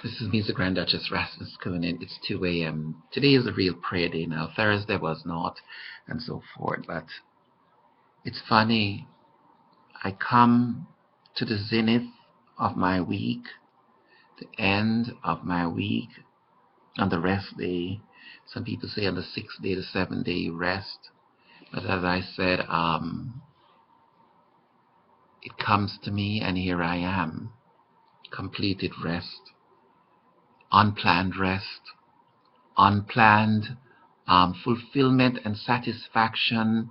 This is Music Grand Duchess Rasmus coming in. It's 2 a.m. Today is a real prayer day now. Thursday was not, and so forth. But it's funny. I come to the zenith of my week, the end of my week, on the rest day. Some people say on the 6th day, the 7th day, you rest. But as I said, it comes to me, and here I am. Completed rest, unplanned rest, unplanned fulfillment and satisfaction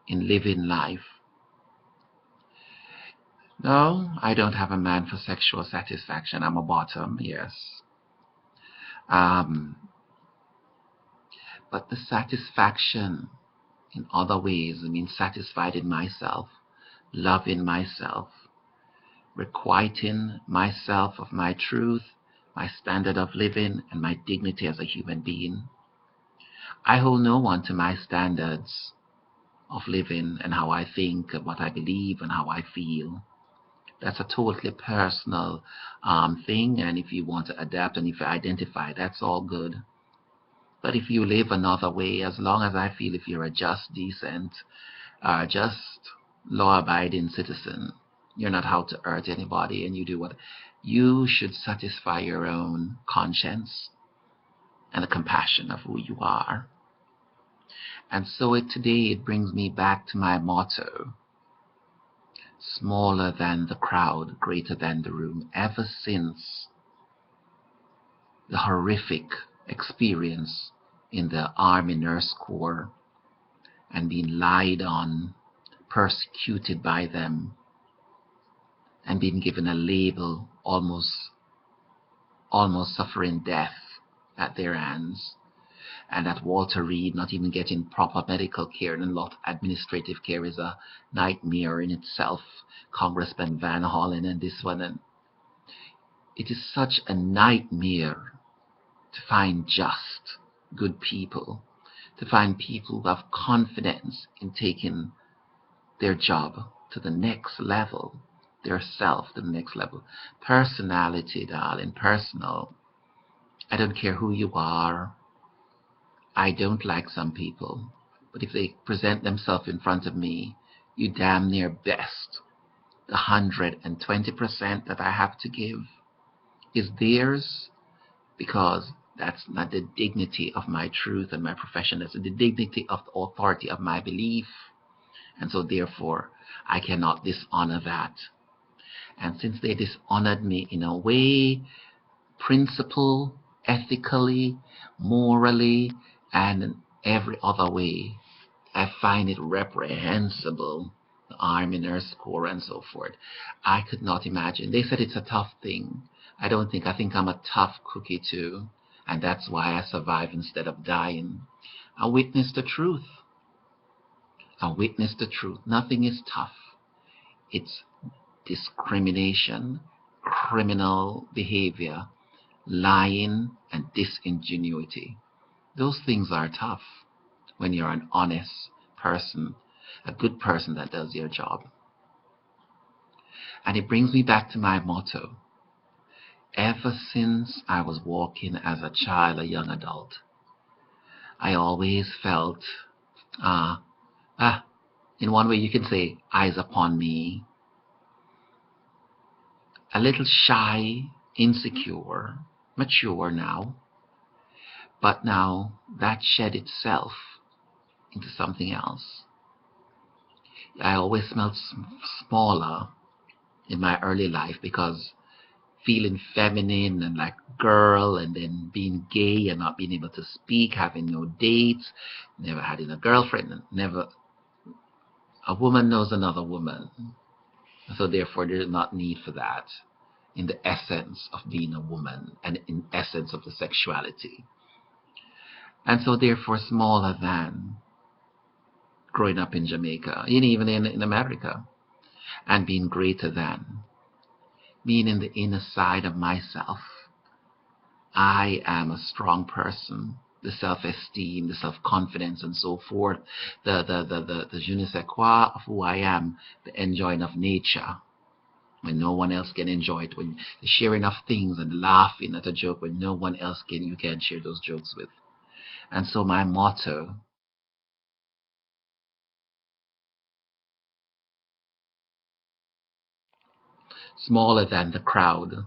in living life. No, I don't have a man for sexual satisfaction. I'm a bottom, yes. But the satisfaction in other ways, I mean, satisfied in myself, loving myself, requiting myself of my truth, my standard of living, and my dignity as a human being. I hold no one to my standards of living and how I think, what I believe, and how I feel. That's a totally personal thing, and if you want to adapt and if you identify, that's all good. But if you live another way, as long as I feel if you're a just, decent, just law-abiding citizen, you're not out to hurt anybody, and you do what you should satisfy your own conscience and the compassion of who you are. And so today it brings me back to my motto: smaller than the crowd, greater than the room. Ever since the horrific experience in the Army Nurse Corps and being lied on, persecuted by them, and being given a label, almost suffering death at their hands, and at Walter Reed not even getting proper medical care, and a lot of administrative care is a nightmare in itself. Congressman Van Hollen and this one, and it is such a nightmare to find just, good people, to find people who have confidence in taking their job to the next level, their self to the next level. Personality, darling, personal. I don't care who you are. I don't like some people, but if they present themselves in front of me, you damn near best. The 120% that I have to give is theirs, because that's not the dignity of my truth and my profession. That's the dignity of the authority of my belief. And so therefore, I cannot dishonor that. And since they dishonored me in a way, principle, ethically, morally, and in every other way, I find it reprehensible. The Army Nurse Corps and so forth. I could not imagine. They said it's a tough thing. I think I'm a tough cookie too. And that's why I survive instead of dying. I witness the truth. I witness the truth. Nothing is tough. It's discrimination, criminal behavior, lying, and disingenuity. Those things are tough when you're an honest person, a good person that does your job. And it brings me back to my motto. Ever since I was walking as a child, a young adult, I always felt, in one way you can say, eyes upon me, a little shy, insecure, mature now, but now that shed itself into something else. I always felt smaller in my early life because feeling feminine and like girl, and then being gay and not being able to speak, having no dates, never having a girlfriend, and never a woman knows another woman. So therefore there's not need for that in the essence of being a woman and in essence of the sexuality. And so therefore smaller than growing up in Jamaica, and even in America, and being greater than, being in the inner side of myself. I am a strong person. The self-esteem, the self-confidence, and so forth, the je ne sais quoi of who I am, the enjoying of nature. when no one else can enjoy it, when the sharing of things and laughing at a joke when no one else you can share those jokes with. And so my motto, smaller than the crowd,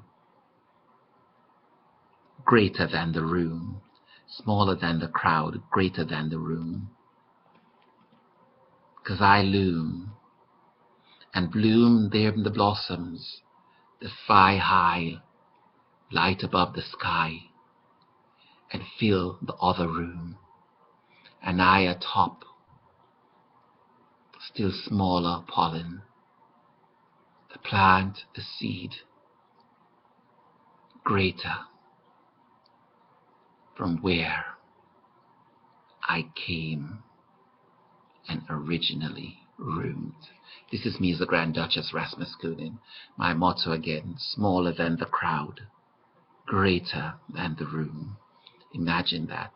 greater than the room. Smaller than the crowd, greater than the room. 'Cause I loom and bloom there in the blossoms, the thigh high, light above the sky, and fill the other room. And I atop, still smaller pollen, the plant, the seed, greater from where I came and originally roomed. This is me as the Grand Duchess Rasmuskunin. My motto again, smaller than the crowd, greater than the room. Imagine that.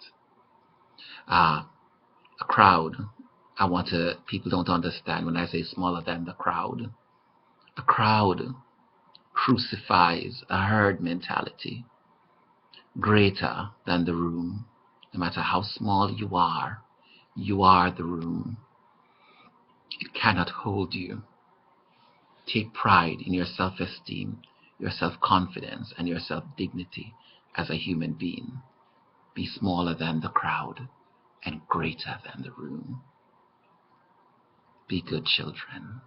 A crowd, people don't understand when I say smaller than the crowd. A crowd crucifies a herd mentality, greater than the room. No matter how small you are the room. It cannot hold you. Take pride in your self-esteem, your self-confidence, and your self-dignity as a human being. Be smaller than the crowd and greater than the room. Be good children.